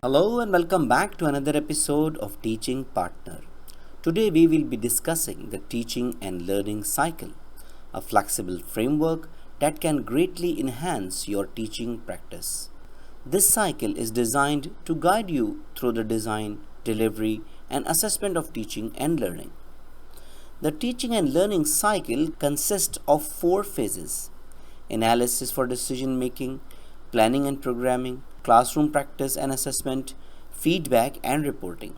Hello and welcome back to another episode of Teaching Partner. Today we will be discussing the teaching and learning cycle, a flexible framework that can greatly enhance your teaching practice. This cycle is designed to guide you through the design, delivery, and assessment of teaching and learning. The teaching and learning cycle consists of 4 phases: analysis for decision making, planning and programming, classroom practice and assessment, feedback and reporting.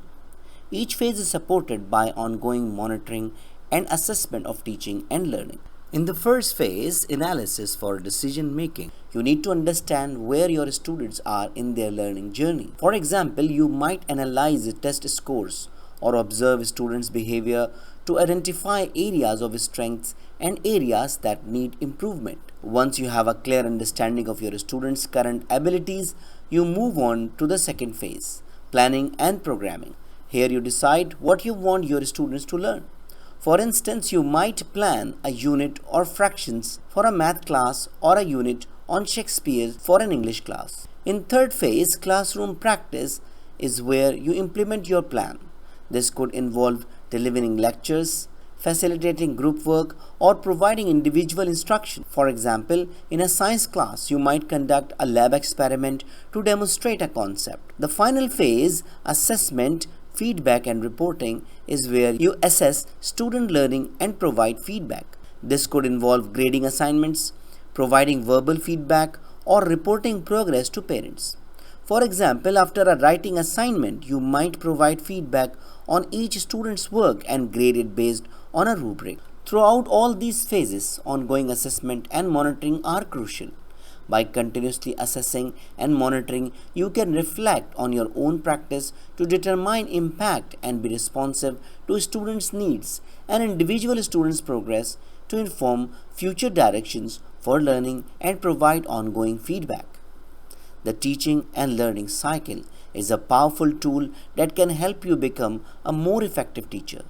Each phase is supported by ongoing monitoring and assessment of teaching and learning. In the first phase, analysis for decision making, you need to understand where your students are in their learning journey. For example, you might analyze the test scores or observe students' behavior to identify areas of strengths and areas that need improvement. Once you have a clear understanding of your students' current abilities, you move on to the second phase, planning and programming. Here you decide what you want your students to learn. For instance, you might plan a unit or fractions for a math class or a unit on Shakespeare for an English class. In third phase, classroom practice is where you implement your plan. This could involve delivering lectures, facilitating group work, or providing individual instruction. For example, in a science class, you might conduct a lab experiment to demonstrate a concept. The final phase, assessment, feedback, and reporting, is where you assess student learning and provide feedback. This could involve grading assignments, providing verbal feedback, or reporting progress to parents. For example, after a writing assignment, you might provide feedback on each student's work and grade it based on a rubric. Throughout all these phases, ongoing assessment and monitoring are crucial. By continuously assessing and monitoring, you can reflect on your own practice to determine impact and be responsive to students' needs and individual students' progress to inform future directions for learning and provide ongoing feedback. The teaching and learning cycle is a powerful tool that can help you become a more effective teacher.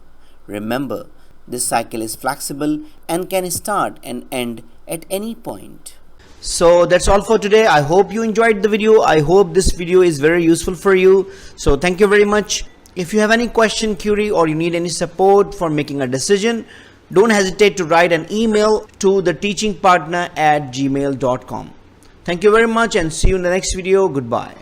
Remember, this cycle is flexible and can start and end at any point. So that's all for today. I hope you enjoyed the video. I hope this video is very useful for you. So thank you very much. If you have any question, query, or you need any support for making a decision, don't hesitate to write an email to theteachingpartner@gmail.com. Thank you very much and see you in the next video. Goodbye.